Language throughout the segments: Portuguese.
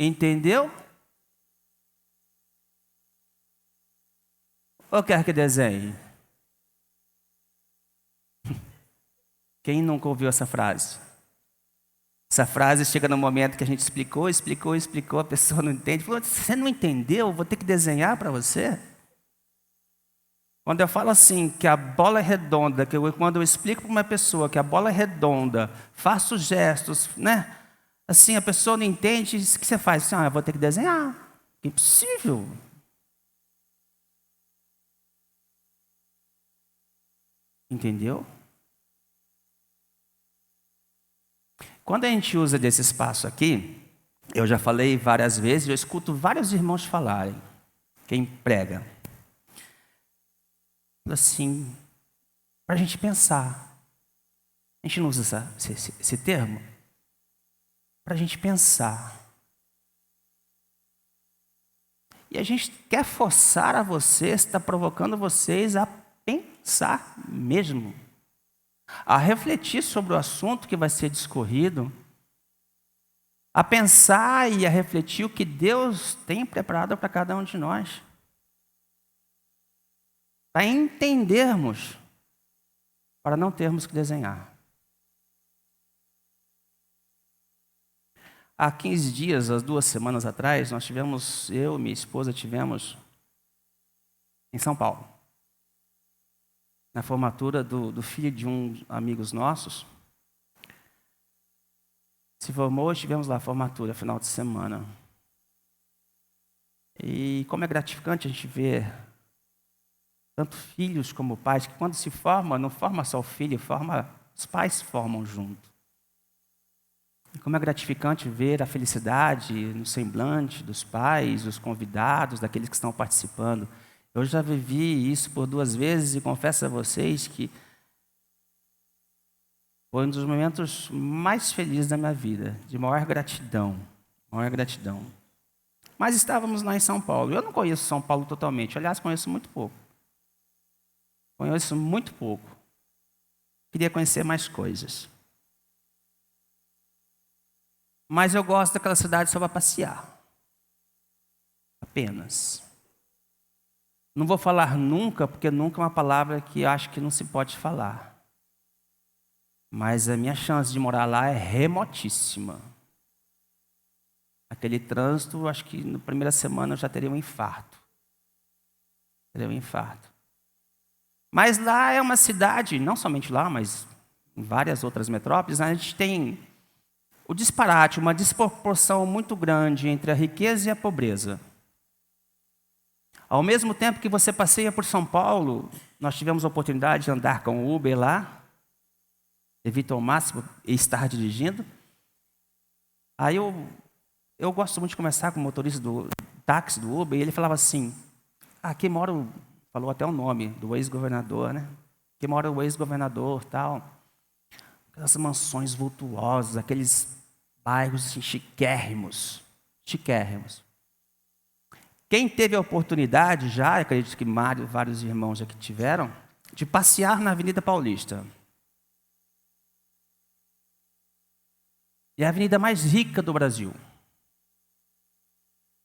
Entendeu? Ou quer que desenhe? Quem nunca ouviu essa frase? Essa frase chega no momento que a gente explicou, a pessoa não entende. Falou, você não entendeu? Vou ter que desenhar para você? Quando eu falo assim, que a bola é redonda, quando eu explico para uma pessoa que a bola é redonda, faço gestos, né? Assim, a pessoa não entende, o que você faz? Assim, eu vou ter que desenhar. Impossível. Entendeu? Quando a gente usa desse espaço aqui, eu já falei várias vezes, eu escuto vários irmãos falarem, quem prega, assim, para a gente pensar. A gente não usa esse termo? Para a gente pensar. E a gente quer forçar a vocês, está provocando vocês a pensar mesmo, a refletir sobre o assunto que vai ser discorrido, a pensar e a refletir o que Deus tem preparado para cada um de nós, para entendermos, para não termos que desenhar. Há 15 dias, há 2 semanas atrás, eu e minha esposa tivemos em São Paulo, na formatura do filho de amigos nossos. Se formou, estivemos lá, formatura, final de semana. E como é gratificante a gente ver tanto filhos como pais, que quando se forma, não forma só o filho, os pais formam junto. E como é gratificante ver a felicidade no semblante dos pais, dos convidados, daqueles que estão participando. Eu já vivi isso por 2 vezes e confesso a vocês que foi um dos momentos mais felizes da minha vida, de maior gratidão, Mas estávamos lá em São Paulo. Eu não conheço São Paulo totalmente, aliás, conheço muito pouco. Queria conhecer mais coisas. Mas eu gosto daquela cidade só para passear. Apenas. Não vou falar nunca, porque nunca é uma palavra que acho que não se pode falar. Mas a minha chance de morar lá é remotíssima. Aquele trânsito, acho que na primeira semana eu já teria um infarto. Mas lá é uma cidade, não somente lá, mas em várias outras metrópoles, a gente tem o disparate, uma desproporção muito grande entre a riqueza e a pobreza. Ao mesmo tempo que você passeia por São Paulo, nós tivemos a oportunidade de andar com o Uber lá, evita ao máximo estar dirigindo. Aí eu gosto muito de conversar com o motorista do táxi do Uber, e ele falava assim, aqui mora, falou até o nome do ex-governador, né? Aqui mora o ex-governador, tal. Aquelas mansões vultuosas, aqueles bairros assim, chiquérrimos. Quem teve a oportunidade já, acredito que vários irmãos aqui tiveram, de passear na Avenida Paulista. É a avenida mais rica do Brasil.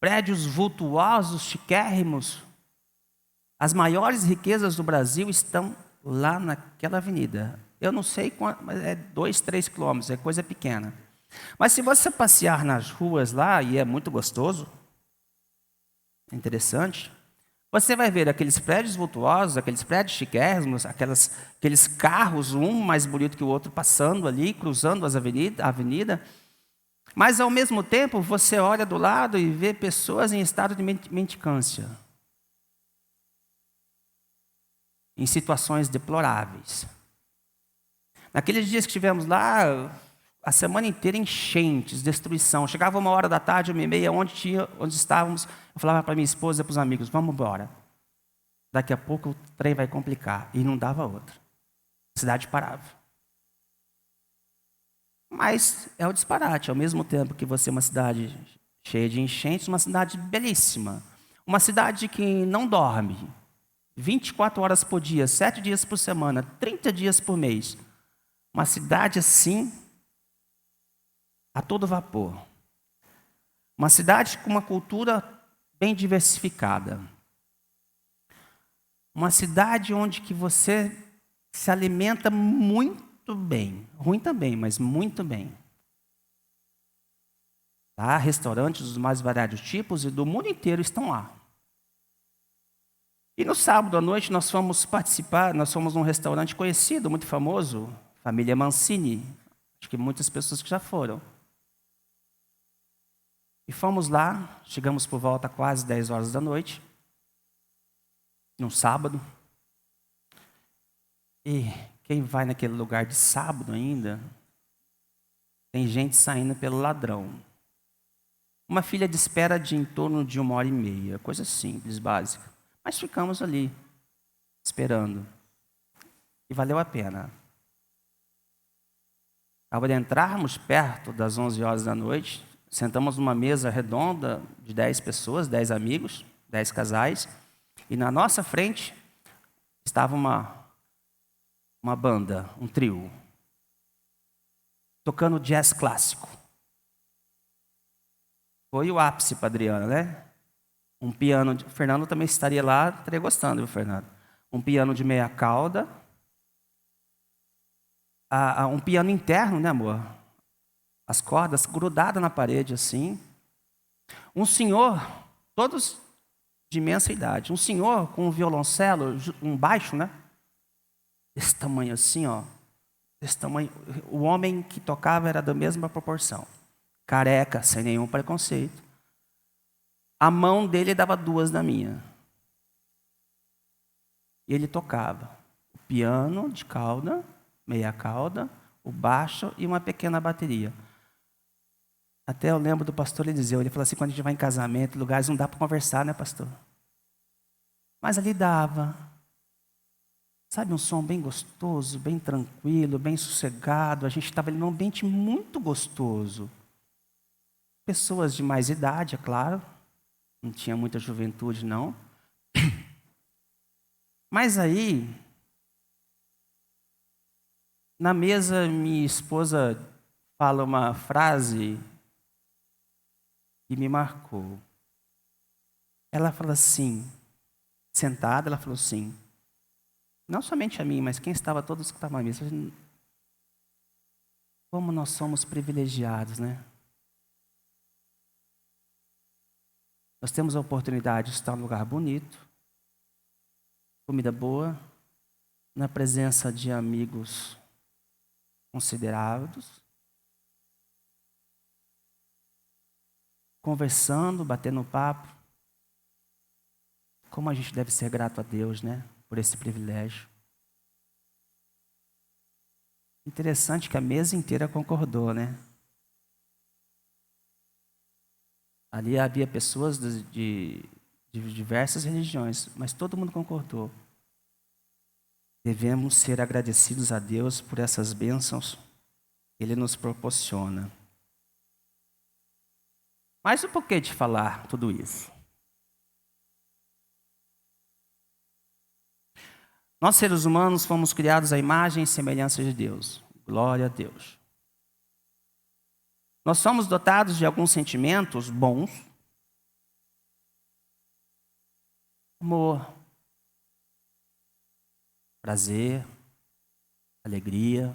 Prédios vultuosos, chiquérrimos. As maiores riquezas do Brasil estão lá naquela avenida. Eu não sei quanto, mas é 2, 3 quilômetros, é coisa pequena. Mas se você passear nas ruas lá, e é muito gostoso, é interessante, você vai ver aqueles prédios vultuosos, aqueles prédios chiquérrimos, aqueles carros, um mais bonito que o outro, passando ali, cruzando a avenida. Mas, ao mesmo tempo, você olha do lado e vê pessoas em estado de mendicância, em situações deploráveis. Naqueles dias que estivemos lá, a semana inteira enchentes, destruição. Chegava 13h, 13h30, onde estávamos, eu falava para minha esposa e para os amigos, vamos embora. Daqui a pouco o trem vai complicar. E não dava outra. A cidade parava. Mas é o disparate, ao mesmo tempo que você é uma cidade cheia de enchentes, uma cidade belíssima. Uma cidade que não dorme. 24 horas por dia, 7 dias por semana, 30 dias por mês. Uma cidade assim, a todo vapor. Uma cidade com uma cultura bem diversificada. Uma cidade onde que você se alimenta muito bem. Ruim também, mas muito bem. Tá? Restaurantes dos mais variados tipos e do mundo inteiro estão lá. E no sábado à noite nós fomos num restaurante conhecido, muito famoso, família Mancini. Acho que muitas pessoas que já foram. E fomos lá, chegamos por volta quase 10 horas da noite, num sábado. E quem vai naquele lugar de sábado ainda, tem gente saindo pelo ladrão. Uma fila de espera de em torno de 1h30, coisa simples, básica. Mas ficamos ali, esperando. E valeu a pena. Ao entrarmos perto das 11 horas da noite, sentamos numa mesa redonda de 10 pessoas, 10 amigos, 10 casais. E na nossa frente estava uma banda, um trio, tocando jazz clássico. Foi o ápice para Adriana, né? Um piano, o Fernando também estaria lá, estaria gostando, viu, Fernando? Um piano de meia cauda, um piano interno, né, amor? As cordas grudadas na parede, assim. Um senhor, todos de imensa idade, um senhor com um violoncelo, um baixo, né? Desse tamanho assim, ó. Desse tamanho. O homem que tocava era da mesma proporção. Careca, sem nenhum preconceito. A mão dele dava 2 da minha. E ele tocava o piano de cauda, meia cauda, o baixo e uma pequena bateria. Até eu lembro do pastor Eliseu, ele falou assim, quando a gente vai em casamento, lugares não dá para conversar, né, pastor? Mas ali dava. Sabe, um som bem gostoso, bem tranquilo, bem sossegado. A gente estava ali num ambiente muito gostoso. Pessoas de mais idade, é claro. Não tinha muita juventude, não. Mas aí, na mesa, minha esposa fala uma frase que me marcou. Ela fala assim, sentada, ela falou assim, não somente a mim, mas quem estava, todos que estavam na mesa, como nós somos privilegiados, né? Nós temos a oportunidade de estar num lugar bonito, comida boa, na presença de amigos considerados, conversando, batendo papo. Como a gente deve ser grato a Deus, né? Por esse privilégio. Interessante que a mesa inteira concordou, né? Ali havia pessoas de diversas religiões, mas todo mundo concordou. Devemos ser agradecidos a Deus por essas bênçãos que Ele nos proporciona. Mas o porquê de falar tudo isso? Nós, seres humanos, fomos criados à imagem e semelhança de Deus. Glória a Deus. Nós somos dotados de alguns sentimentos bons. Amor, prazer, alegria.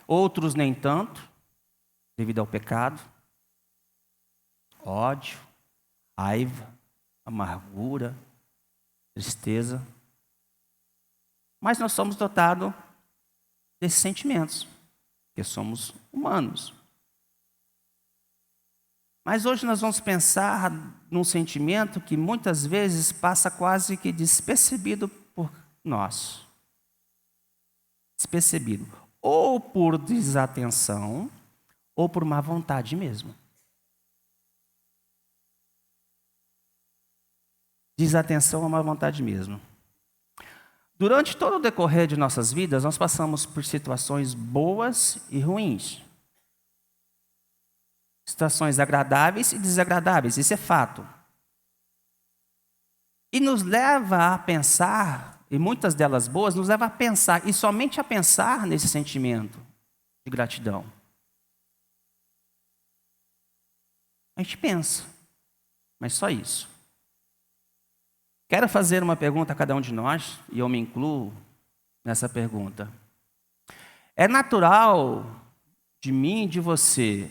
Outros nem tanto, devido ao pecado. Ódio, raiva, amargura, tristeza. Mas nós somos dotados desses sentimentos, porque somos humanos. Mas hoje nós vamos pensar num sentimento que muitas vezes passa quase que despercebido por nós. Despercebido. Ou por desatenção, ou por má vontade mesmo. Desatenção ou má vontade mesmo. Durante todo o decorrer de nossas vidas, nós passamos por situações boas e ruins. Situações agradáveis e desagradáveis, isso é fato. E nos leva a pensar, e muitas delas boas, nos leva a pensar, e somente a pensar nesse sentimento de gratidão. A gente pensa, mas só isso. Quero fazer uma pergunta a cada um de nós, e eu me incluo nessa pergunta. É natural de mim e de você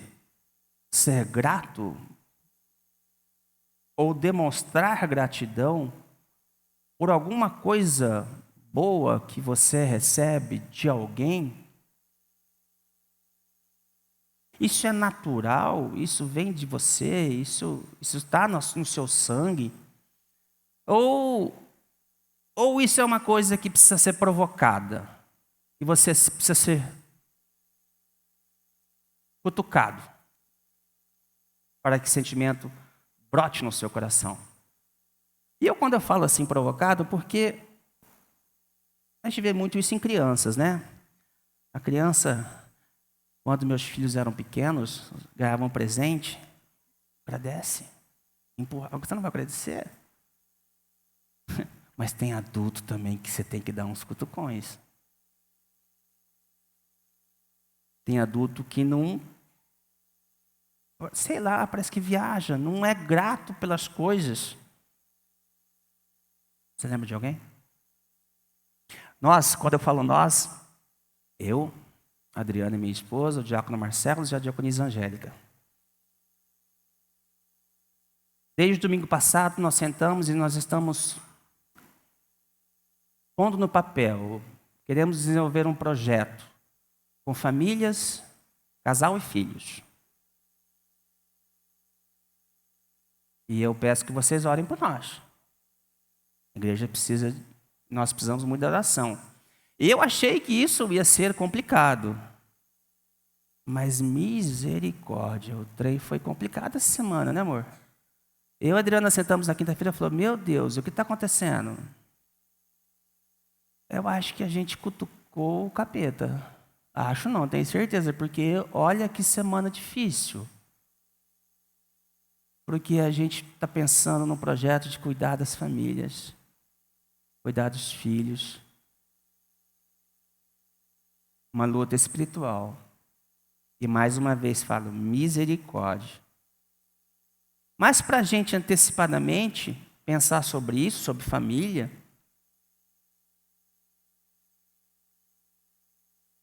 ser grato ou demonstrar gratidão por alguma coisa boa que você recebe de alguém? Isso é natural? Isso vem de você? Isso está no seu sangue? Ou isso é uma coisa que precisa ser provocada? E você precisa ser cutucado para que esse sentimento brote no seu coração? E quando eu falo assim provocado, porque a gente vê muito isso em crianças, né? A criança, quando meus filhos eram pequenos, ganhavam um presente, agradece, empurra. Você não vai agradecer? Mas tem adulto também que você tem que dar uns cutucões. Tem adulto que não, sei lá, parece que viaja, não é grato pelas coisas. Você lembra de alguém? Nós, quando eu falo nós, eu, Adriana e minha esposa, o diácono Marcelo e a diaconisa Angélica. Desde o domingo passado nós sentamos e nós estamos pondo no papel, queremos desenvolver um projeto com famílias, casal e filhos. E eu peço que vocês orem por nós. A igreja nós precisamos muito da oração. E eu achei que isso ia ser complicado. Mas misericórdia, o trem foi complicado essa semana, né, amor? Eu e a Adriana sentamos na quinta-feira e falou: meu Deus, o que está acontecendo? Eu acho que a gente cutucou o capeta. Acho não, tenho certeza, porque olha que semana difícil. Porque a gente está pensando num projeto de cuidar das famílias, cuidar dos filhos. Uma luta espiritual. E mais uma vez falo, misericórdia. Mas para a gente antecipadamente pensar sobre isso, sobre família,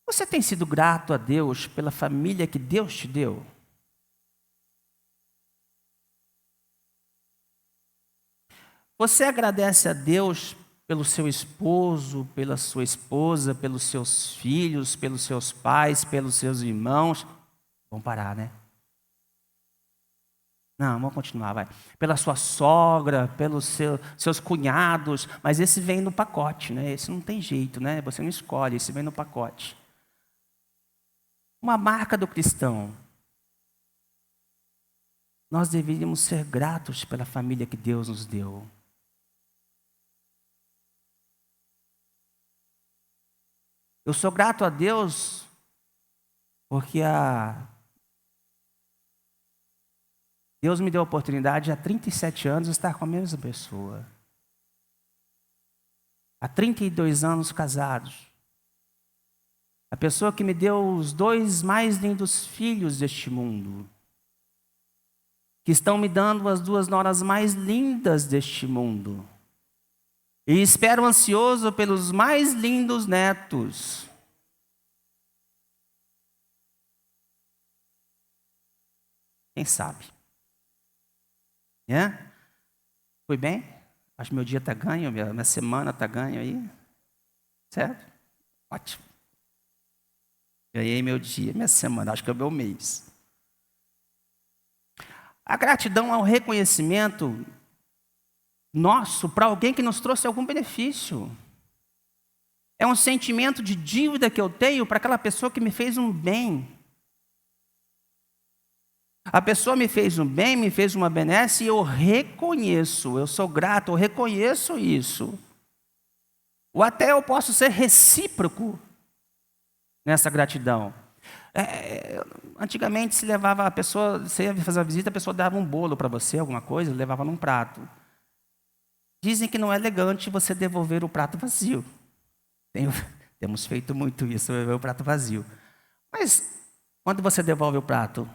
você tem sido grato a Deus pela família que Deus te deu? Você agradece a Deus pelo seu esposo, pela sua esposa, pelos seus filhos, pelos seus pais, pelos seus irmãos? Vamos parar, né? Não, vamos continuar, vai. Pela sua sogra, pelos seus cunhados, mas esse vem no pacote, né? Esse não tem jeito, né? Você não escolhe, esse vem no pacote. Uma marca do cristão. Nós deveríamos ser gratos pela família que Deus nos deu. Eu sou grato a Deus porque Deus me deu a oportunidade há 37 anos de estar com a mesma pessoa. Há 32 anos casados. A pessoa que me deu os 2 mais lindos filhos deste mundo. Que estão me dando as 2 noras mais lindas deste mundo. E espero ansioso pelos mais lindos netos. Quem sabe? Fui bem? Acho que meu dia está ganho, minha semana está ganho aí. Certo? Ótimo. Ganhei meu dia, minha semana, acho que é o meu mês. A gratidão é um reconhecimento nosso para alguém que nos trouxe algum benefício. É um sentimento de dívida que eu tenho para aquela pessoa que me fez um bem. A pessoa me fez um bem, me fez uma benesse e eu reconheço, eu sou grato, eu reconheço isso. Ou até eu posso ser recíproco nessa gratidão. Antigamente se levava a pessoa, você ia fazer uma visita, a pessoa dava um bolo para você, alguma coisa, levava num prato. Dizem que não é elegante você devolver o prato vazio. Temos feito muito isso, devolver o prato vazio. Mas quando você devolve o prato,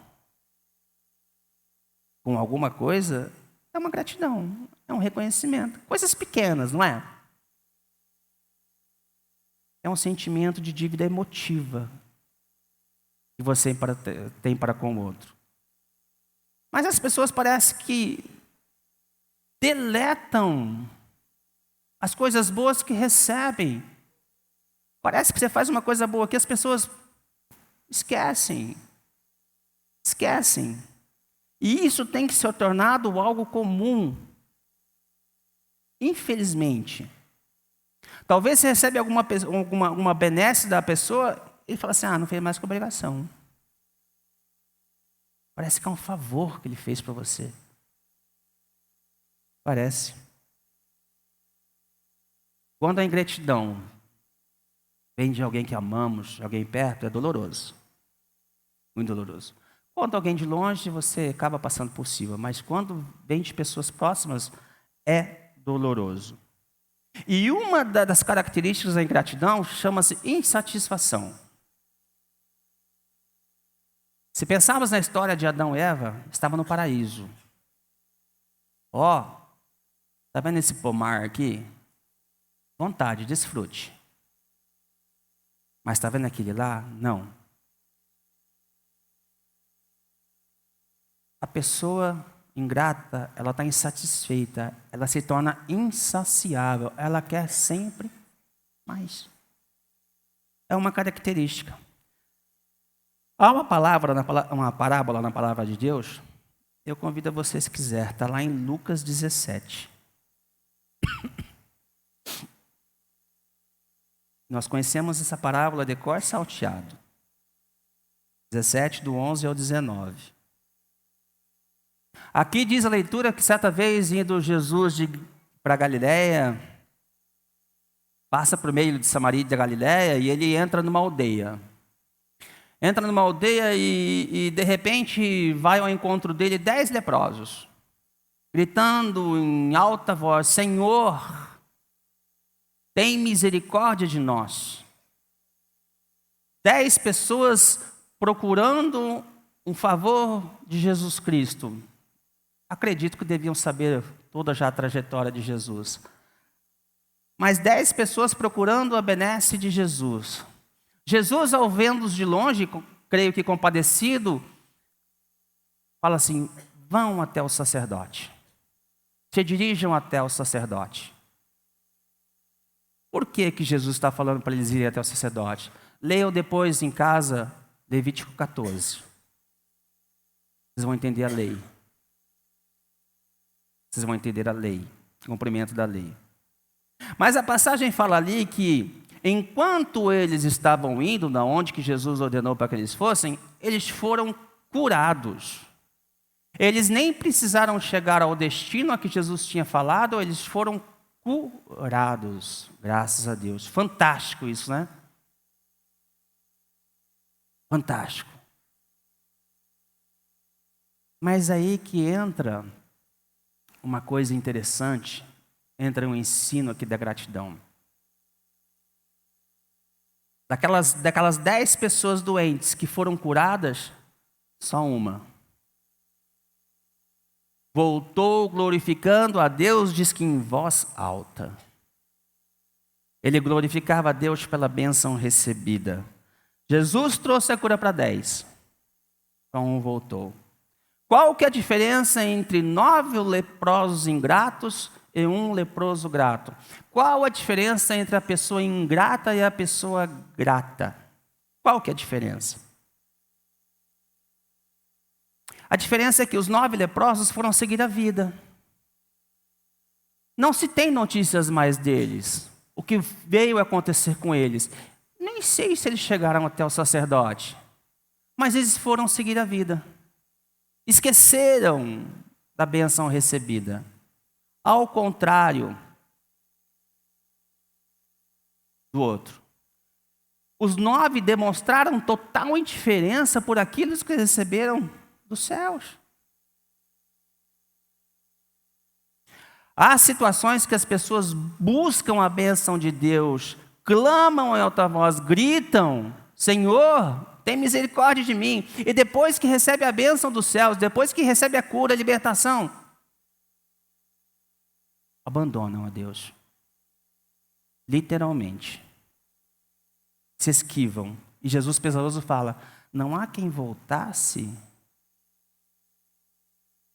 com alguma coisa, é uma gratidão, é um reconhecimento. Coisas pequenas, não é? É um sentimento de dívida emotiva que você tem para com o outro. Mas as pessoas parecem que deletam as coisas boas que recebem. Parece que você faz uma coisa boa que as pessoas esquecem. Esquecem. E isso tem que ser tornado algo comum. Infelizmente. Talvez você recebe alguma benesse da pessoa e fala assim, não fez mais que obrigação. Parece que é um favor que ele fez para você. Parece. Quando a ingratidão vem de alguém que amamos, de alguém perto, é doloroso. Muito doloroso. Quando alguém de longe, você acaba passando por cima. Mas quando vem de pessoas próximas, é doloroso. E uma das características da ingratidão chama-se insatisfação. Se pensarmos na história de Adão e Eva, estavam no paraíso. Está vendo esse pomar aqui? Vontade, desfrute. Mas está vendo aquele lá? Não. A pessoa ingrata, ela está insatisfeita, ela se torna insaciável, ela quer sempre mais. É uma característica. Há uma parábola na palavra de Deus, eu convido a você se quiser, está lá em Lucas 17. Nós conhecemos essa parábola de cor salteado. 17, do 11 ao 19. Aqui diz a leitura que certa vez indo Jesus para Galiléia, passa por meio de Samaria e de Galiléia e ele entra numa aldeia. Entra numa aldeia e de repente vai ao encontro dele 10 leprosos, gritando em alta voz, Senhor, tem misericórdia de nós. 10 pessoas procurando um favor de Jesus Cristo. Acredito que deviam saber toda já a trajetória de Jesus. Mas 10 pessoas procurando a benesse de Jesus. Jesus, ao vê-los de longe, creio que compadecido, fala assim, vão até o sacerdote. Se dirijam até o sacerdote. Por que Jesus está falando para eles irem até o sacerdote? Leiam depois em casa Levítico 14. Vocês vão entender a lei. Vocês vão entender a lei, o cumprimento da lei. Mas a passagem fala ali que, enquanto eles estavam indo, da onde que Jesus ordenou para que eles fossem, eles foram curados. Eles nem precisaram chegar ao destino a que Jesus tinha falado, eles foram curados, graças a Deus. Fantástico isso, né? Fantástico. Mas aí que entra uma coisa interessante, entra um ensino aqui da gratidão. Daquelas 10 pessoas doentes que foram curadas, só uma voltou glorificando a Deus, diz que em voz alta. Ele glorificava a Deus pela bênção recebida. Jesus trouxe a cura para 10. Só um voltou. Qual que é a diferença entre 9 leprosos ingratos e um leproso grato? Qual a diferença entre a pessoa ingrata e a pessoa grata? Qual que é a diferença? A diferença é que os 9 leprosos foram seguir a vida. Não se tem notícias mais deles. O que veio acontecer com eles. Nem sei se eles chegaram até o sacerdote. Mas eles foram seguir a vida. Esqueceram da bênção recebida. Ao contrário do outro. Os 9 demonstraram total indiferença por aquilo que receberam dos céus. Há situações que as pessoas buscam a bênção de Deus, clamam em alta voz, gritam, Senhor, tem misericórdia de mim. E depois que recebe a bênção dos céus, depois que recebe a cura, a libertação, abandonam a Deus. Literalmente. Se esquivam. E Jesus pesaroso fala, não há quem voltasse.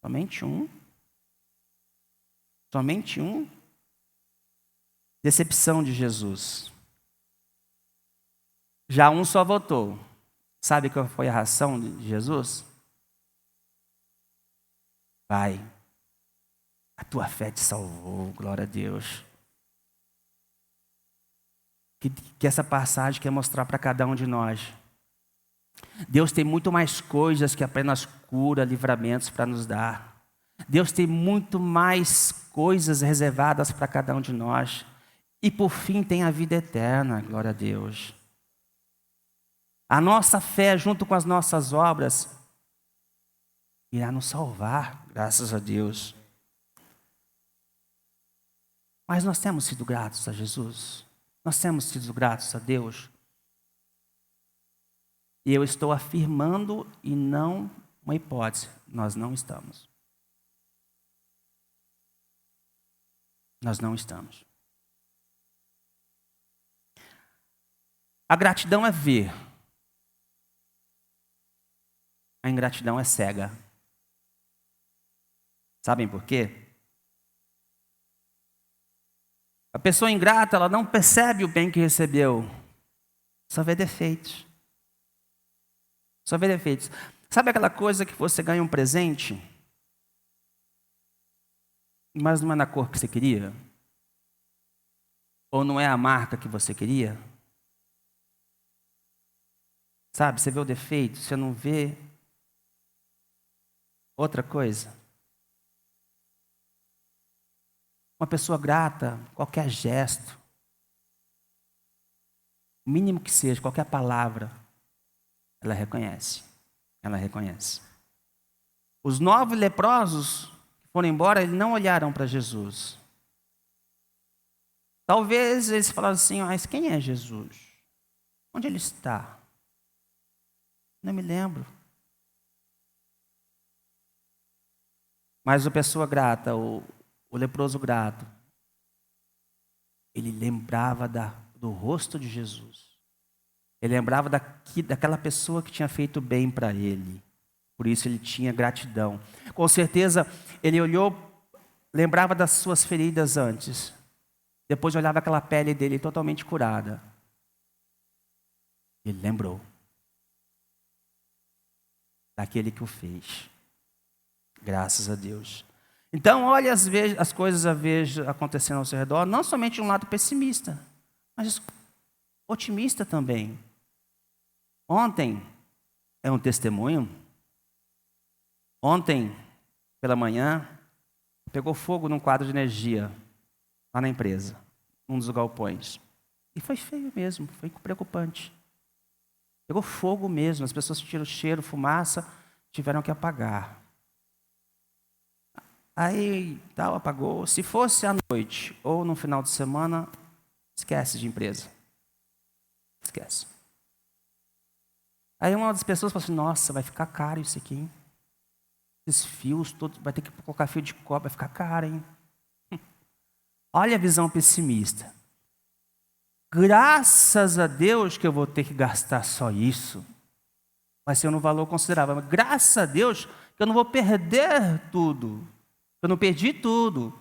Somente um. Somente um. Decepção de Jesus. Já um só voltou. Sabe qual foi a reação de Jesus? Vai. A tua fé te salvou, glória a Deus. Que essa passagem quer mostrar para cada um de nós. Deus tem muito mais coisas que apenas cura, livramentos para nos dar. Deus tem muito mais coisas reservadas para cada um de nós. E por fim tem a vida eterna, glória a Deus. A nossa fé junto com as nossas obras irá nos salvar, graças a Deus. Mas nós temos sido gratos a Jesus. Nós temos sido gratos a Deus. E eu estou afirmando e não uma hipótese. Nós não estamos. Nós não estamos. A gratidão é ver. A ingratidão é cega. Sabem por quê? A pessoa ingrata, ela não percebe o bem que recebeu. Só vê defeitos. Só vê defeitos. Sabe aquela coisa que você ganha um presente, mas não é na cor que você queria? Ou não é a marca que você queria? Sabe, você vê o defeito, você não vê outra coisa. Uma pessoa grata, qualquer gesto, o mínimo que seja, qualquer palavra, ela reconhece. Ela reconhece. Os 9 leprosos que foram embora, eles não olharam para Jesus. Talvez eles falaram assim, mas quem é Jesus? Onde ele está? Não me lembro. Mas a pessoa grata, o leproso grato, ele lembrava do rosto de Jesus. Ele lembrava daquela pessoa que tinha feito bem para ele. Por isso ele tinha gratidão. Com certeza ele olhou, lembrava das suas feridas antes. Depois olhava aquela pele dele totalmente curada. Ele lembrou daquele que o fez. Graças a Deus. Então, olha as coisas acontecendo ao seu redor, não somente de um lado pessimista, mas otimista também. Ontem, é um testemunho, ontem, pela manhã, pegou fogo num quadro de energia, lá na empresa, num dos galpões. E foi feio mesmo, foi preocupante. Pegou fogo mesmo, as pessoas sentiram cheiro, fumaça, tiveram que apagar. Aí, tal, apagou. Se fosse à noite ou no final de semana, esquece de empresa. Esquece. Aí uma das pessoas falou assim, nossa, vai ficar caro isso aqui, hein? Esses fios todos, vai ter que colocar fio de cobre, vai ficar caro, hein? Olha a visão pessimista. Graças a Deus que eu vou ter que gastar só isso. Vai ser um valor considerável. Mas graças a Deus que eu não vou perder tudo. Eu não perdi tudo.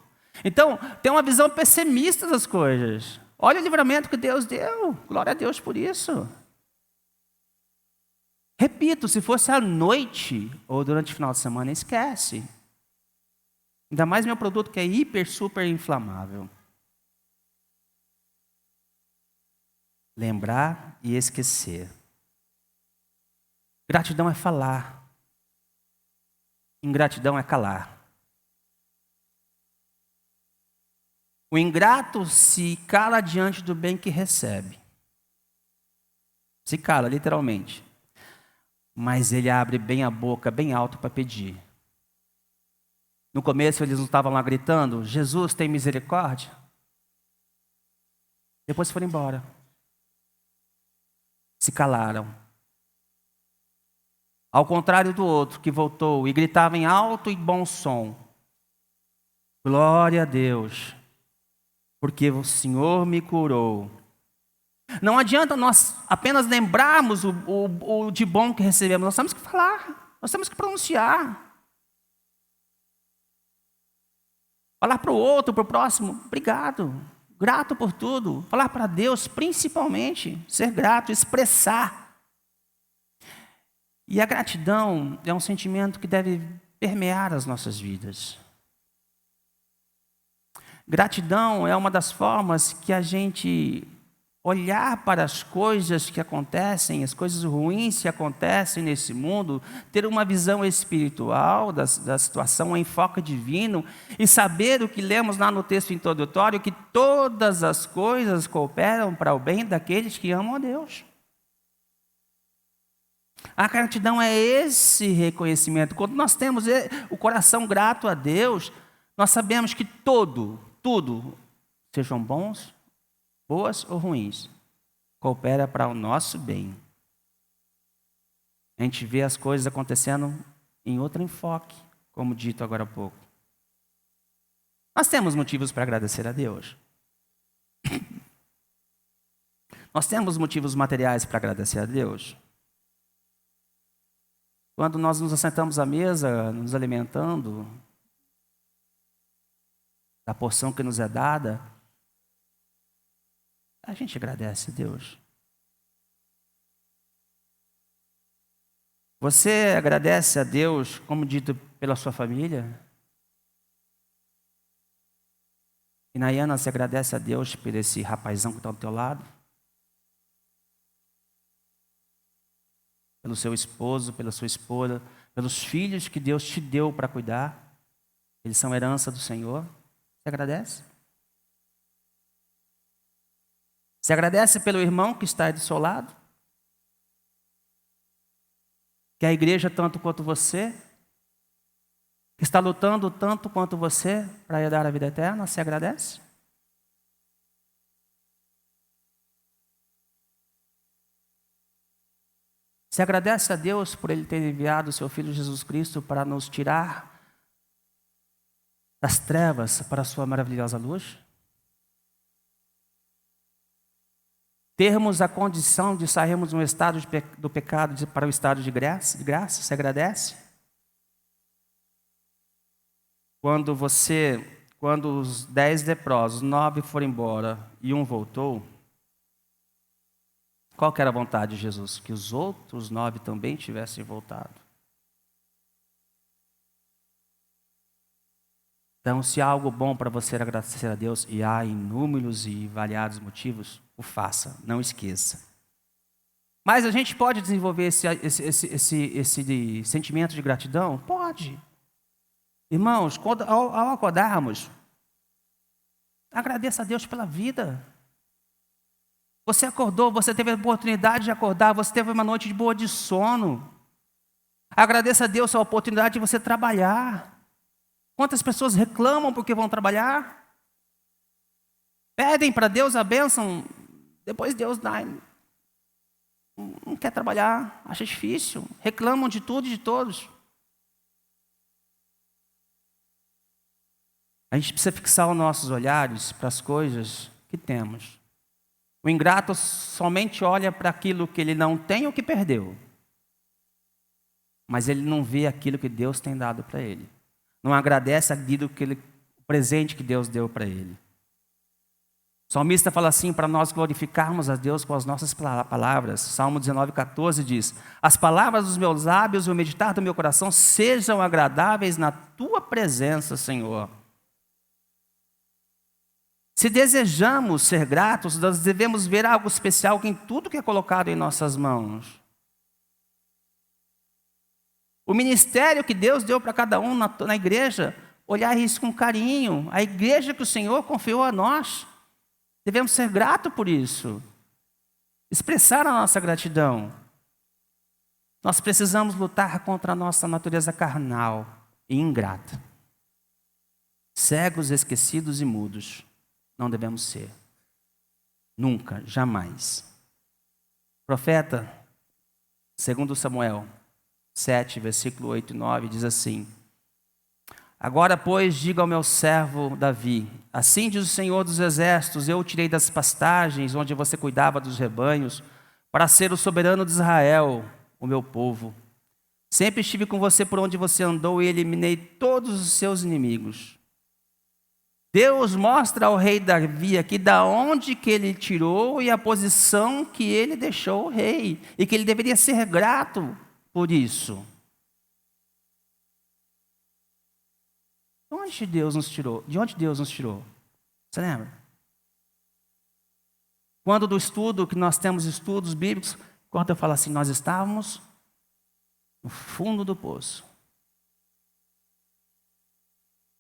Então, tem uma visão pessimista das coisas. Olha o livramento que Deus deu. Glória a Deus por isso. Repito, se fosse à noite ou durante o final de semana, esquece. Ainda mais meu produto que é hiper, super inflamável. Lembrar e esquecer. Gratidão é falar. Ingratidão é calar. O ingrato se cala diante do bem que recebe. Se cala, literalmente. Mas ele abre bem a boca, bem alto para pedir. No começo eles não estavam lá gritando, Jesus tem misericórdia. Depois foram embora. Se calaram. Ao contrário do outro que voltou e gritava em alto e bom som: glória a Deus, porque o Senhor me curou. Não adianta nós apenas lembrarmos o de bom que recebemos, nós temos que falar, nós temos que pronunciar. Falar para o outro, para o próximo, obrigado, grato por tudo. Falar para Deus, principalmente, ser grato, expressar. E a gratidão é um sentimento que deve permear as nossas vidas. Gratidão é uma das formas que a gente olhar para as coisas que acontecem, as coisas ruins que acontecem nesse mundo, ter uma visão espiritual da situação, um enfoque divino e saber o que lemos lá no texto introdutório, que todas as coisas cooperam para o bem daqueles que amam a Deus. A gratidão é esse reconhecimento. Quando nós temos o coração grato a Deus, nós sabemos que tudo, sejam bons, boas ou ruins, coopera para o nosso bem. A gente vê as coisas acontecendo em outro enfoque, como dito agora há pouco. Nós temos motivos para agradecer a Deus. Nós temos motivos materiais para agradecer a Deus. Quando nós nos assentamos à mesa, nos alimentando da porção que nos é dada, a gente agradece a Deus. Você agradece a Deus, como dito, pela sua família? E Nayana, você agradece a Deus por esse rapazão que está do teu lado? Pelo seu esposo, pela sua esposa, pelos filhos que Deus te deu para cuidar? Eles são herança do Senhor. Você agradece? Você agradece pelo irmão que está do seu lado? Que a igreja tanto quanto você, que está lutando tanto quanto você para herdar a vida eterna, você agradece? Você agradece a Deus por Ele ter enviado o seu Filho Jesus Cristo para nos tirar das trevas para a sua maravilhosa luz? Termos a condição de sairmos do estado do pecado para o estado de graça, você agradece? Quando os 10 leprosos, 9 foram embora e um voltou, qual que era a vontade de Jesus? Que os outros 9 também tivessem voltado. Então, se há algo bom para você agradecer a Deus, e há inúmeros e variados motivos, o faça, não esqueça. Mas a gente pode desenvolver esse sentimento de gratidão? Pode. Irmãos, ao acordarmos, agradeça a Deus pela vida. Você acordou, você teve a oportunidade de acordar, você teve uma noite boa de sono. Agradeça a Deus a oportunidade de você trabalhar. Quantas pessoas reclamam porque vão trabalhar? Pedem para Deus a bênção, depois Deus dá. Não quer trabalhar, acha difícil, reclamam de tudo e de todos. A gente precisa fixar os nossos olhares para as coisas que temos. O ingrato somente olha para aquilo que ele não tem ou que perdeu. Mas ele não vê aquilo que Deus tem dado para ele. Não agradece o presente que Deus deu para ele. O salmista fala assim, para nós glorificarmos a Deus com as nossas palavras. Salmo 19:14 diz: as palavras dos meus lábios e o meditar do meu coração sejam agradáveis na tua presença, Senhor. Se desejamos ser gratos, nós devemos ver algo especial em tudo que é colocado em nossas mãos. O ministério que Deus deu para cada um na igreja, olhar isso com carinho. A igreja que o Senhor confiou a nós. Devemos ser gratos por isso. Expressar a nossa gratidão. Nós precisamos lutar contra a nossa natureza carnal e ingrata. Cegos, esquecidos e mudos. Não devemos ser. Nunca, jamais. Profeta, segundo Samuel, 7, versículo 8 e 9, diz assim: Agora, pois, diga ao meu servo Davi, assim diz o Senhor dos Exércitos, eu o tirei das pastagens, onde você cuidava dos rebanhos, para ser o soberano de Israel, o meu povo. Sempre estive com você por onde você andou e eliminei todos os seus inimigos. Deus mostra ao rei Davi aqui da onde que ele tirou e a posição que ele deixou o rei, e que ele deveria ser grato por isso. De onde Deus nos tirou? De onde Deus nos tirou? Você lembra? Quando do estudo, que nós temos estudos bíblicos, quando eu falo assim, nós estávamos no fundo do poço.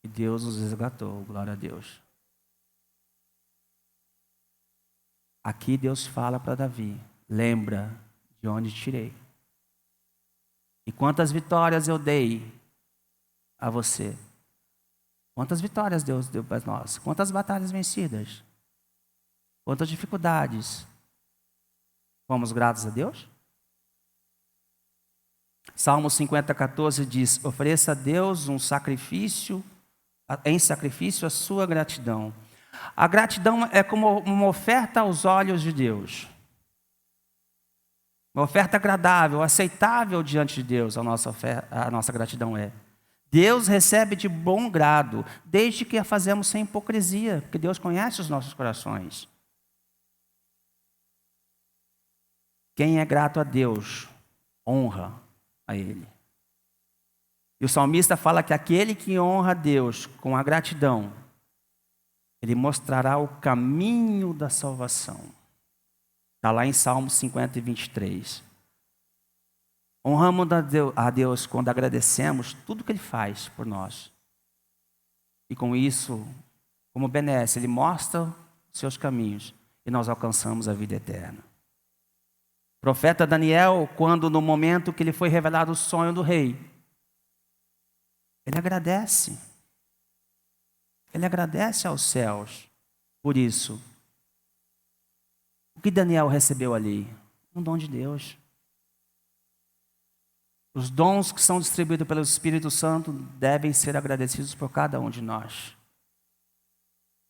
E Deus nos resgatou, glória a Deus. Aqui Deus fala para Davi, lembra de onde tirei. E quantas vitórias eu dei a você. Quantas vitórias Deus deu para nós. Quantas batalhas vencidas. Quantas dificuldades. Fomos gratos a Deus? Salmo 50:14 diz, ofereça a Deus um sacrifício, em sacrifício a sua gratidão. A gratidão é como uma oferta aos olhos de Deus. Uma oferta agradável, aceitável diante de Deus, a nossa gratidão é. Deus recebe de bom grado, desde que a fazemos sem hipocrisia, porque Deus conhece os nossos corações. Quem é grato a Deus, honra a Ele. E o salmista fala que aquele que honra a Deus com a gratidão, ele mostrará o caminho da salvação. Está lá em Salmo 50 e 23. Honramos a Deus quando agradecemos tudo que Ele faz por nós. E com isso, como benesse, Ele mostra os seus caminhos e nós alcançamos a vida eterna. O profeta Daniel, quando no momento que lhe foi revelado o sonho do rei, ele agradece. Ele agradece aos céus por isso. O que Daniel recebeu ali? Um dom de Deus. Os dons que são distribuídos pelo Espírito Santo devem ser agradecidos por cada um de nós.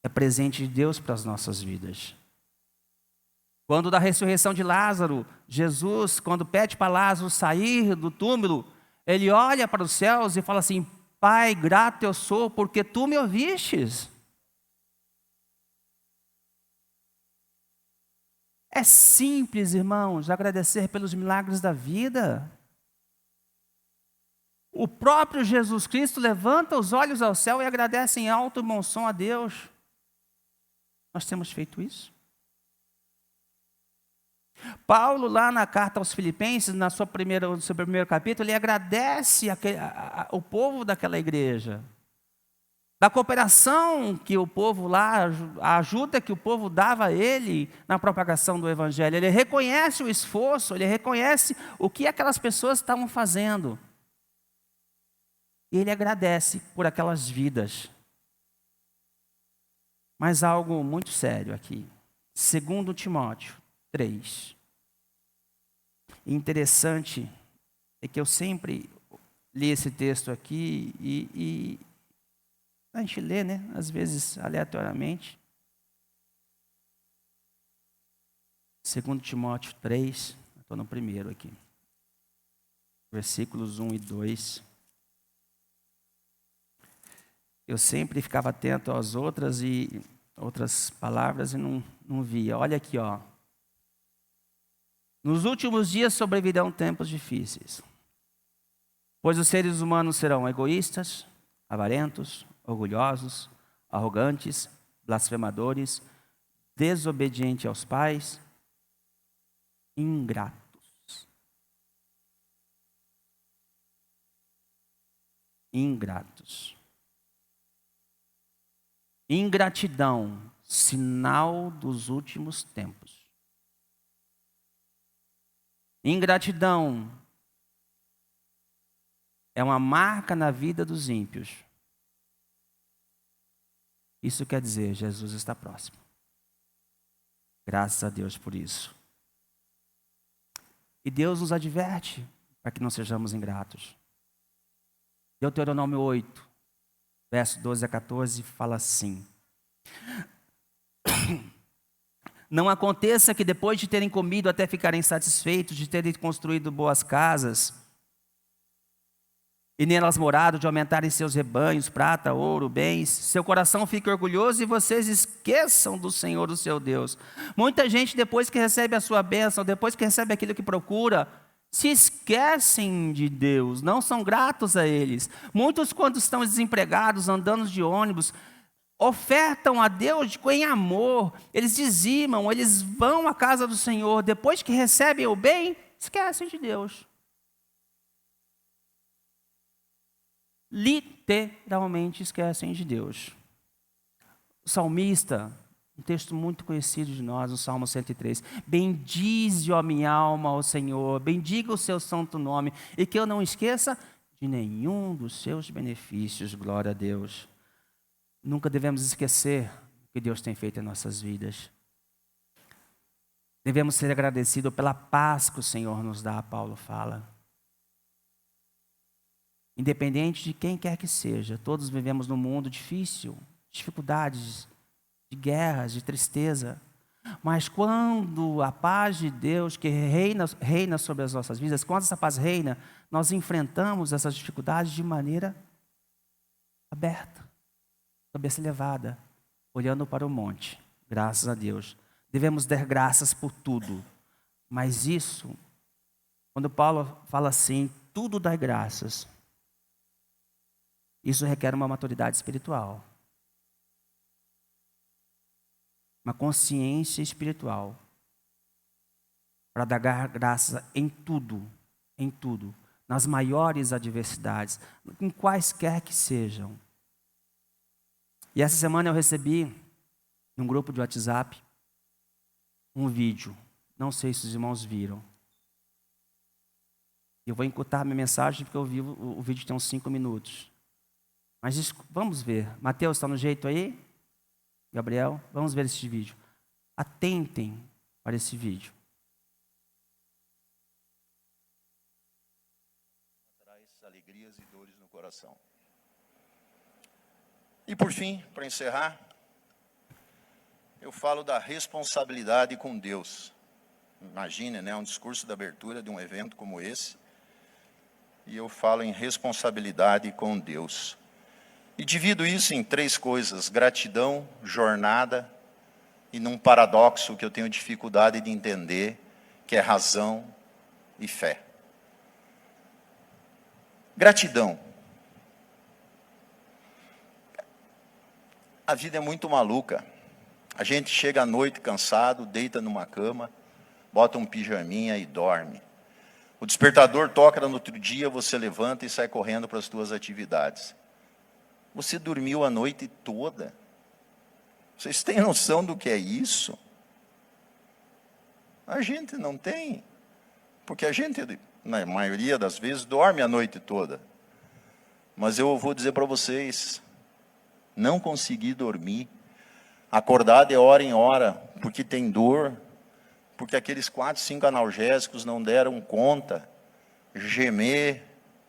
É presente de Deus para as nossas vidas. Quando da ressurreição de Lázaro, Jesus, quando pede para Lázaro sair do túmulo, ele olha para os céus e fala assim, Pai, grato eu sou porque tu me ouvistes. É simples, irmãos, agradecer pelos milagres da vida. O próprio Jesus Cristo levanta os olhos ao céu e agradece em alto e bom som a Deus. Nós temos feito isso. Paulo, lá na carta aos Filipenses, no seu primeiro capítulo, ele agradece o povo daquela igreja. Da cooperação que o povo lá, a ajuda que o povo dava a ele na propagação do Evangelho. Ele reconhece o esforço, ele reconhece o que aquelas pessoas estavam fazendo. E ele agradece por aquelas vidas. Mas algo muito sério aqui. 2 Timóteo 3. Interessante é que eu sempre li esse texto aqui e a gente lê, né? Às vezes aleatoriamente. 2 Timóteo 3, estou no primeiro aqui. Versículos 1 e 2. Eu sempre ficava atento às outras palavras e não via. Olha aqui, ó. Nos últimos dias sobrevirão tempos difíceis, pois os seres humanos serão egoístas, avarentos, orgulhosos, arrogantes, blasfemadores, desobedientes aos pais, ingratos. Ingratos. Ingratidão, sinal dos últimos tempos. Ingratidão é uma marca na vida dos ímpios. Isso quer dizer, Jesus está próximo. Graças a Deus por isso. E Deus nos adverte para que não sejamos ingratos. Deuteronômio 8, verso 12 a 14, fala assim: não aconteça que depois de terem comido até ficarem satisfeitos, de terem construído boas casas, e nelas morado, de aumentarem seus rebanhos, prata, ouro, bens, seu coração fique orgulhoso e vocês esqueçam do Senhor, o seu Deus. Muita gente, depois que recebe a sua bênção, depois que recebe aquilo que procura, se esquecem de Deus, não são gratos a eles. Muitos, quando estão desempregados, andando de ônibus, ofertam a Deus em amor, eles dizimam, eles vão à casa do Senhor, depois que recebem o bem, esquecem de Deus. Literalmente esquecem de Deus. O salmista, um texto muito conhecido de nós, o Salmo 103. Bendize, ó minha alma, ao Senhor, bendiga o seu santo nome, e que eu não esqueça de nenhum dos seus benefícios, glória a Deus. Nunca devemos esquecer o que Deus tem feito em nossas vidas. Devemos ser agradecidos pela paz que o Senhor nos dá, Paulo fala. Independente de quem quer que seja, todos vivemos num mundo difícil, dificuldades, de guerras, de tristeza. Mas quando a paz de Deus que reina sobre as nossas vidas, quando essa paz reina, nós enfrentamos essas dificuldades de maneira aberta, cabeça elevada, olhando para o monte, graças a Deus. Devemos dar graças por tudo, mas isso, quando Paulo fala assim, tudo dá graças, isso requer uma maturidade espiritual, uma consciência espiritual, para dar graças em tudo, nas maiores adversidades, em quaisquer que sejam. E essa semana eu recebi, num grupo de WhatsApp, um vídeo, não sei se os irmãos viram. Eu vou encurtar minha mensagem porque o vídeo tem uns 5 minutos. Mas vamos ver. Mateus, está no jeito aí? Gabriel, vamos ver esse vídeo. Atentem para esse vídeo. Traz alegrias e dores no coração. E por fim, para encerrar, eu falo da responsabilidade com Deus. Imagine, né, um discurso de abertura de um evento como esse, e eu falo em responsabilidade com Deus. E divido isso em 3 coisas: gratidão, jornada e num paradoxo que eu tenho dificuldade de entender, que é razão e fé. Gratidão. A vida é muito maluca. A gente chega à noite cansado, deita numa cama, bota um pijaminha e dorme. O despertador toca no outro dia, você levanta e sai correndo para as suas atividades. Você dormiu a noite toda. Vocês têm noção do que é isso? A gente não tem. Porque a gente, na maioria das vezes, dorme a noite toda. Mas eu vou dizer para vocês, não consegui dormir, acordar de hora em hora, porque tem dor, porque aqueles 4, 5 analgésicos não deram conta, gemer,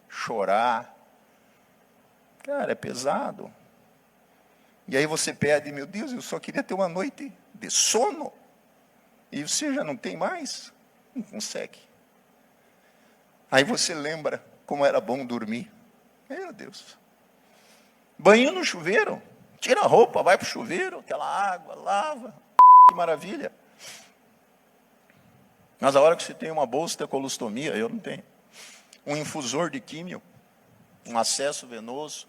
chorar. Cara, é pesado. E aí você pede, meu Deus, eu só queria ter uma noite de sono. E você já não tem mais? Não consegue. Aí você lembra como era bom dormir. Meu Deus. Banho no chuveiro. Tira a roupa, vai para o chuveiro, aquela água, lava. Que maravilha. Mas a hora que você tem uma bolsa de colostomia, eu não tenho. Um infusor de químio, um acesso venoso,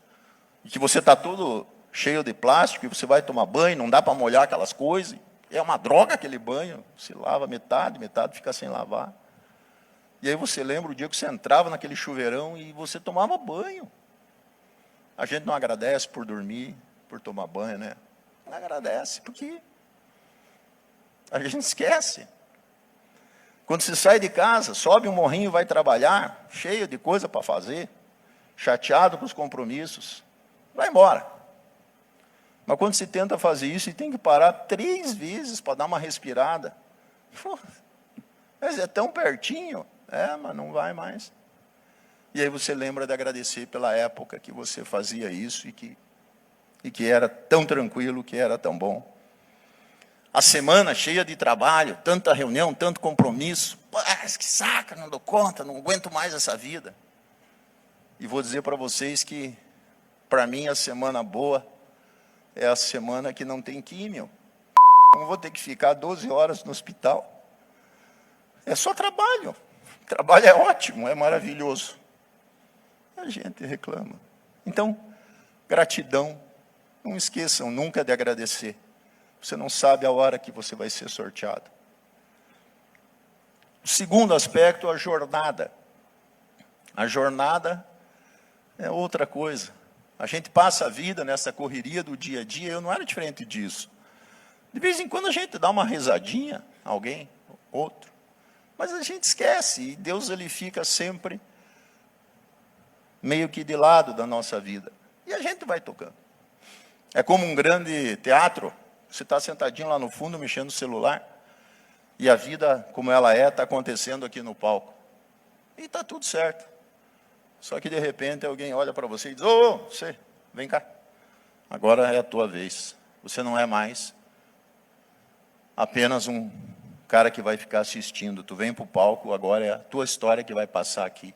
e que você está todo cheio de plástico, e você vai tomar banho, não dá para molhar aquelas coisas. É uma droga aquele banho. Se lava metade fica sem lavar. E aí você lembra o dia que você entrava naquele chuveirão e você tomava banho. A gente não agradece por dormir, por tomar banho, né? Não agradece, porque a gente esquece. Quando você sai de casa, sobe um morrinho e vai trabalhar, cheio de coisa para fazer, chateado com os compromissos, vai embora. Mas quando se tenta fazer isso, e tem que parar 3 vezes para dar uma respirada. Pô, mas é tão pertinho. É, mas não vai mais. E aí você lembra de agradecer pela época que você fazia isso e que era tão tranquilo, que era tão bom. A semana cheia de trabalho, tanta reunião, tanto compromisso. Pô, que saca, não dou conta, não aguento mais essa vida. E vou dizer para vocês que, para mim, a semana boa é a semana que não tem químio. Não vou ter que ficar 12 horas no hospital. É só trabalho. Trabalho é ótimo, é maravilhoso. A gente reclama. Então, gratidão. Não esqueçam nunca de agradecer. Você não sabe a hora que você vai ser sorteado. O segundo aspecto, a jornada. A jornada é outra coisa. A gente passa a vida nessa correria do dia a dia, eu não era diferente disso. De vez em quando a gente dá uma risadinha, alguém, outro. Mas a gente esquece, e Deus ele fica sempre meio que de lado da nossa vida. E a gente vai tocando. É como um grande teatro, você está sentadinho lá no fundo, mexendo no celular, e a vida, como ela é, está acontecendo aqui no palco. E está tudo certo. Só que, de repente, alguém olha para você e diz, ô, você, vem cá. Agora é a tua vez. Você não é mais apenas um cara que vai ficar assistindo. Tu vem para o palco, agora é a tua história que vai passar aqui.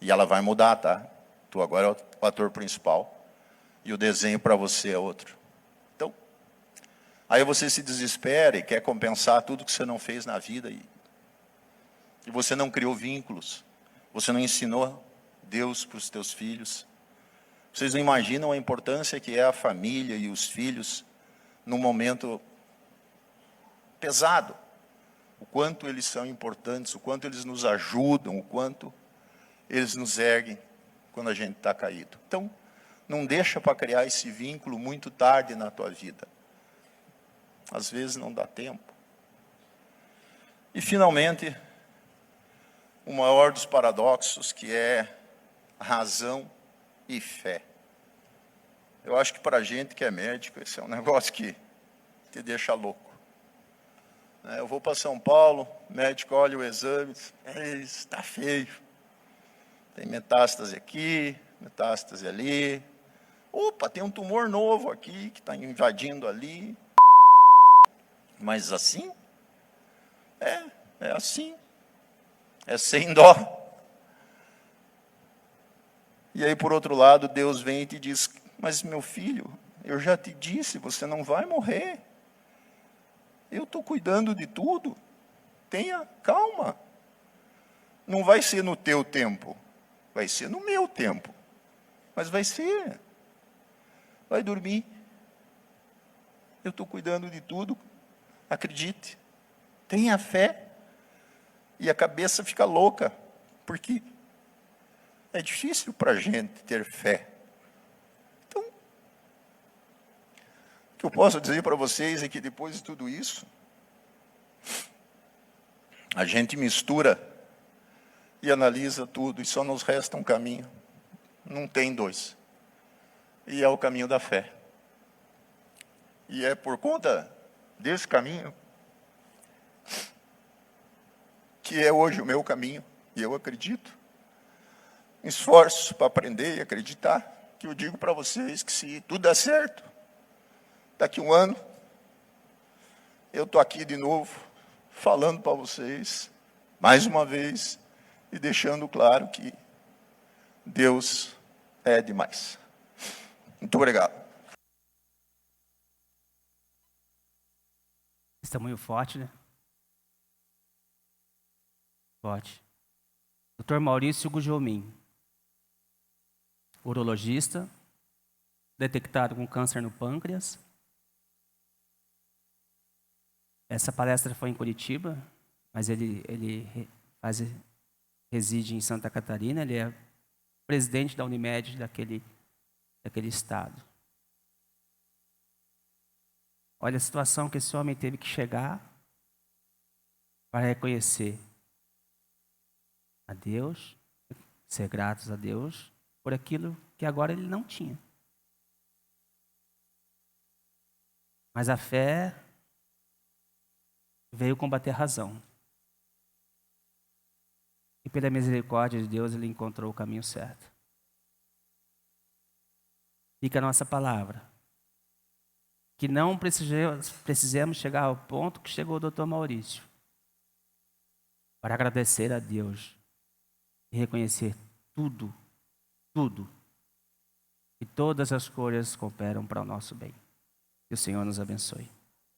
E ela vai mudar, tá? Tu agora é o ator principal. E o desenho para você é outro. Então, aí você se desespera e quer compensar tudo que você não fez na vida. E você não criou vínculos. Você não ensinou Deus para os teus filhos. Vocês não imaginam a importância que é a família e os filhos num momento pesado. O quanto eles são importantes, o quanto eles nos ajudam, o quanto eles nos erguem quando a gente está caído. Então, não deixa para criar esse vínculo muito tarde na tua vida. Às vezes não dá tempo. E, finalmente, o maior dos paradoxos, que é razão e fé. Eu acho que para a gente que é médico, esse é um negócio que te deixa louco. Eu vou para São Paulo, o médico olha o exame, está feio. Tem metástase aqui, metástase ali. Opa, tem um tumor novo aqui, que está invadindo ali. Mas assim? É assim. É sem dó. E aí, por outro lado, Deus vem e te diz, mas meu filho, eu já te disse, você não vai morrer. Eu estou cuidando de tudo. Tenha calma. Não vai ser no teu tempo, vai ser no meu tempo. Mas vai ser. Vai dormir. Eu estou cuidando de tudo. Acredite. Tenha fé. E a cabeça fica louca, porque é difícil para a gente ter fé. Então, o que eu posso dizer para vocês é que depois de tudo isso, a gente mistura e analisa tudo, e só nos resta um caminho. Não tem dois. E é o caminho da fé. E é por conta desse caminho que é hoje o meu caminho, e eu acredito. Esforço para aprender e acreditar, que eu digo para vocês que se tudo der certo, daqui um ano, eu estou aqui de novo, falando para vocês, mais uma vez, e deixando claro que Deus é demais. Muito obrigado. Testemunho forte, né? Forte. Dr. Maurício Gujomin, urologista, detectado com câncer no pâncreas. Essa palestra foi em Curitiba, mas ele reside em Santa Catarina, ele é presidente da Unimed daquele estado. Olha a situação que esse homem teve que chegar para reconhecer a Deus, ser gratos a Deus por aquilo que agora ele não tinha. Mas a fé veio combater a razão. E e pela misericórdia de Deus ele encontrou o caminho certo. Fica a nossa palavra. Que não precisemos chegar ao ponto que chegou o Dr. Maurício. Para agradecer a Deus e reconhecer tudo, e todas as coisas cooperam para o nosso bem. Que o Senhor nos abençoe.